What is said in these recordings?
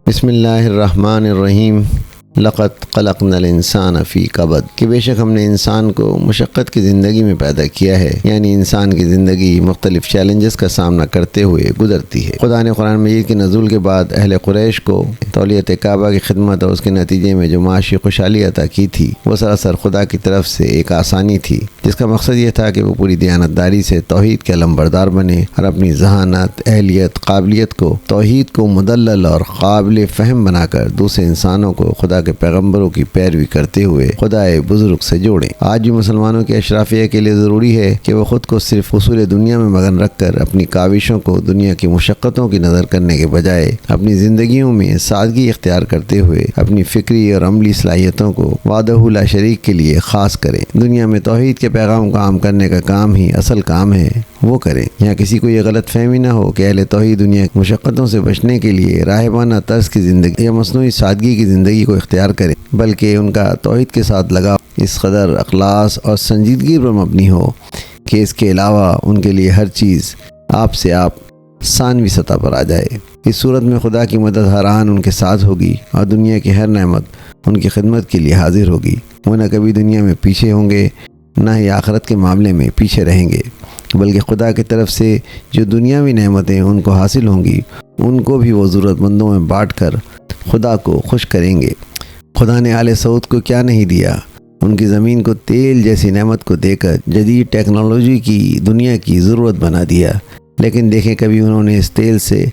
بسم اللہ الرحمن الرحیم۔ لقد خلقنا الانسان فی کبد، کہ بے شک ہم نے انسان کو مشقت کی زندگی میں پیدا کیا ہے، یعنی انسان کی زندگی مختلف چیلنجز کا سامنا کرتے ہوئے گزرتی ہے۔ خدا نے قرآن مجید کے نزول کے بعد اہل قریش کو تولیت کعبہ کی خدمت اور اس کے نتیجے میں جو معاشی خوشحالی عطا کی تھی، وہ سراسر خدا کی طرف سے ایک آسانی تھی، جس کا مقصد یہ تھا کہ وہ پوری دیانتداری سے توحید کے علمبردار بنے اور اپنی ذہانت، اہلیت، قابلیت کو توحید کو مدلل اور قابل فہم بنا کر دوسرے انسانوں کو خدا کے پیغمبروں کی پیروی کرتے ہوئے خدائے بزرگ سے جوڑیں۔ آج بھی مسلمانوں کی اشرافیہ کے لیے ضروری ہے کہ وہ خود کو صرف حصول دنیا میں مگن رکھ کر اپنی کاوشوں کو دنیا کی مشقتوں کی نظر کرنے کے بجائے اپنی زندگیوں میں سادگی اختیار کرتے ہوئے اپنی فکری اور عملی صلاحیتوں کو وحدہ لا شریک کے لیے خاص کریں۔ دنیا میں توحید کے پیغام کو عام کرنے کا کام ہی اصل کام ہے، وہ کریں۔ یہاں کسی کو یہ غلط فہمی نہ ہو کہ اہل توحید دنیا کی مشقتوں سے بچنے کے لیے راہبانہ طرز کی زندگی یا مصنوعی سادگی کی زندگی کو اختیار کریں، بلکہ ان کا توحید کے ساتھ لگاؤ اس قدر اخلاص اور سنجیدگی پر مبنی ہو کہ اس کے علاوہ ان کے لیے ہر چیز آپ ثانوی سطح پر آ جائے۔ اس صورت میں خدا کی مدد ہر آن ان کے ساتھ ہوگی اور دنیا کی ہر نعمت ان کی خدمت کے لیے حاضر ہوگی۔ وہ نہ کبھی دنیا میں پیچھے ہوں گے، نہ ہی آخرت کے معاملے میں پیچھے رہیں گے، بلکہ خدا کی طرف سے جو دنیاوی نعمتیں ان کو حاصل ہوں گی، ان کو بھی وہ ضرورت مندوں میں بانٹ کر خدا کو خوش کریں گے۔ خدا نے آل سعود کو کیا نہیں دیا؟ ان کی زمین کو تیل جیسی نعمت کو دے کر جدید ٹیکنالوجی کی دنیا کی ضرورت بنا دیا، لیکن دیکھیں کبھی انہوں نے اس تیل سے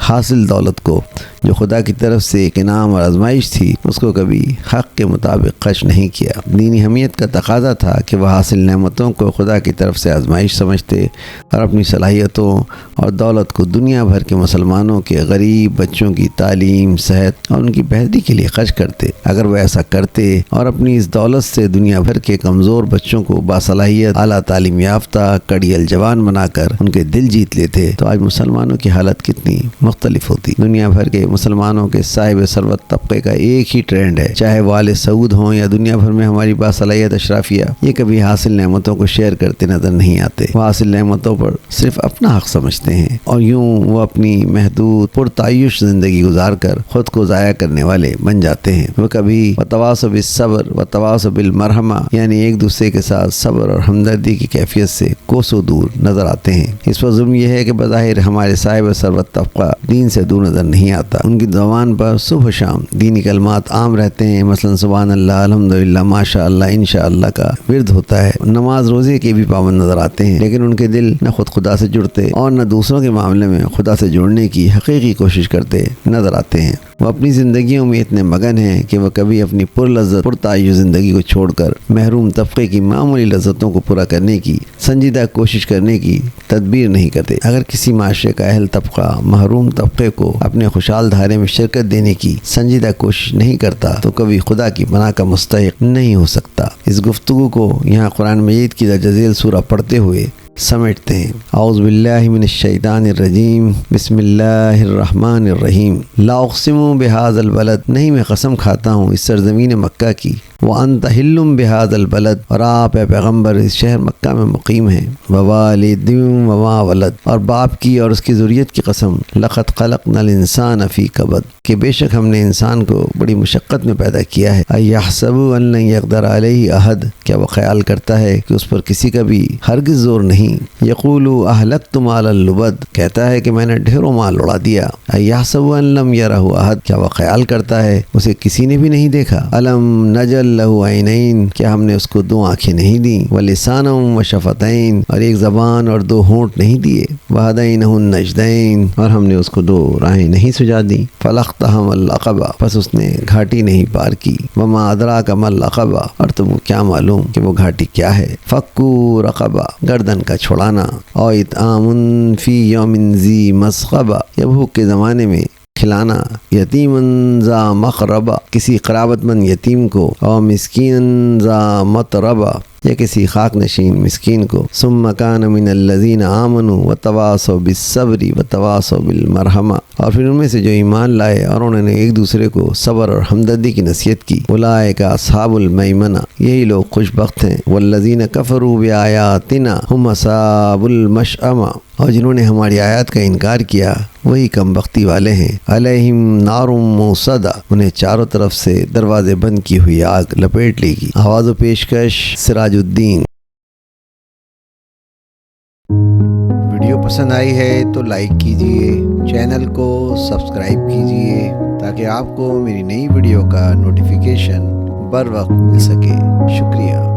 حاصل دولت کو، جو خدا کی طرف سے ایک انعام اور آزمائش تھی، اس کو کبھی حق کے مطابق خرچ نہیں کیا۔ دینی حمیت کا تقاضا تھا کہ وہ حاصل نعمتوں کو خدا کی طرف سے آزمائش سمجھتے اور اپنی صلاحیتوں اور دولت کو دنیا بھر کے مسلمانوں کے غریب بچوں کی تعلیم، صحت اور ان کی بہتری کے لیے خرچ کرتے۔ اگر وہ ایسا کرتے اور اپنی اس دولت سے دنیا بھر کے کمزور بچوں کو باصلاحیت، اعلیٰ تعلیم یافتہ، کڑیل جوان بنا کر ان کے دل جیت لیتے، تو آج مسلمانوں کی حالت کتنی مختلف ہوتی۔ دنیا بھر کے مسلمانوں کے صاحب ثروت طبقے کا ایک ہی ٹرینڈ ہے، چاہے وہ آل سعود ہوں یا دنیا بھر میں ہماری باصلاحیت اشرافیہ، یہ کبھی حاصل نعمتوں کو شیئر کرتے نظر نہیں آتے۔ وہ حاصل نعمتوں پر صرف اپنا حق سمجھتے ہیں اور یوں وہ اپنی محدود پرتعیش زندگی گزار کر خود کو ضائع کرنے والے بن جاتے ہیں۔ وہ کبھی وتواصوا بالصبر وتواصوا بالمرحمہ، یعنی ایک دوسرے کے ساتھ صبر اور ہمدردی کی کیفیت سے کوسوں دور نظر آتے ہیں۔ اس پر ظلم یہ ہے کہ بظاہر ہمارے صاحب ثروت طبقہ دین سے دور نظر نہیں آتا۔ ان کی زبان پر صبح و شام دینی کلمات عام رہتے ہیں، مثلا سبحان اللہ، الحمدللہ، ماشاء اللہ، انشاءاللہ کا ورد ہوتا ہے۔ نماز روزے کے بھی پابند نظر آتے ہیں، لیکن ان کے دل نہ خود خدا سے جڑتے اور نہ دوسروں کے معاملے میں خدا سے جڑنے کی حقیقی کوشش کرتے نظر آتے ہیں۔ وہ اپنی زندگیوں میں اتنے مگن ہیں کہ وہ کبھی اپنی پرلذت پرتعیش زندگی کو چھوڑ کر محروم طبقے کی معمولی لذتوں کو پورا کرنے کی سنجیدہ کوشش کرنے کی تدبیر نہیں کرتے۔ اگر کسی معاشرے کا اہل طبقہ محروم طبقے کو اپنے خوشحال دھارے میں شرکت دینے کی سنجیدہ کوشش نہیں کرتا تو کبھی خدا کی پناہ کا مستحق نہیں ہو سکتا۔ اس گفتگو کو یہاں قرآن مجید کی درج ذیل سورہ پڑھتے ہوئے سمیٹتے ہیں۔ اعوذ باللہ من الشیطان الرجیم، بسم اللہ الرحمن الرحیم۔ لا اقسم بہذا البلد، نہیں میں قسم کھاتا ہوں اس سرزمین مکہ کی، وانت حل بہذا البلد، اور آپ اے پیغمبر اس شہر مکہ میں مقیم ہیں، ووالد وما ولد، اور باپ کی اور اس کی ذریت کی قسم، لقد خلقنا الانسان فی کبد، کہ بے شک ہم نے انسان کو بڑی مشقت میں پیدا کیا ہے۔ ایحسب ان لن یقدر علیہ احد، کیا وہ خیال کرتا ہے کہ اس پر کسی کا بھی ہرگز زور نہیں۔ یقول اہلکت مالا لبد، کہتا ہے کہ میں نے ڈھیروں مال اڑا دیا۔ ایحسب ان لم یرہ احد، کیا وہ خیال کرتا ہے اسے کسی نے بھی نہیں دیکھا۔ الم نجعل لہ عینین، کیا ہم نے اس کو دو آنکھیں نہیں دیں، ولسانا وشفتین، اور ایک زبان اور دو ہونٹ نہیں دیے، وہدینہ النجدین، اور ہم نے اس کو دو راہیں نہیں سجا دیں۔ فلاقتحم العقبہ، پس اس نے گھاٹی نہیں پار کی۔ وما ادراک ما العقبہ، اور تم کو کیا معلوم کہ وہ گھاٹی کیا ہے۔ فکو رقبہ، گردن کا چھڑانا، او اطعام فی یوم ذی مسغبہ، یا بھوک کے زمانے میں کھلانا، یتیم ذا مقربہ، کسی قرابت مند یتیم کو، او مسکین ذا متربہ، یا کسی خاک نشین مسکین کو، ثم کان من الذین آمنوا وتواصوا بالصبر وتواصوا بالمرحمہ، اور پھر ان میں سے جو ایمان لائے اور انہوں نے ایک دوسرے کو صبر اور ہمدردی کی نصیحت کی، اولئک اصحاب المیمنہ، یہی لوگ خوش بخت ہیں، والذین کفروا بآیاتنا هم اصحاب المشأمہ، اور جنہوں نے ہماری آیات کا انکار کیا وہی کم بختی والے ہیں، علیہم نار موصدہ، انہیں چاروں طرف سے دروازے بند کی ہوئی آگ لپیٹ لے گی۔ آواز و پیشکش سراج الدین۔ ویڈیو پسند آئی ہے تو لائک کیجئے، چینل کو سبسکرائب کیجئے تاکہ آپ کو میری نئی ویڈیو کا نوٹیفیکیشن بر وقت مل سکے۔ شکریہ۔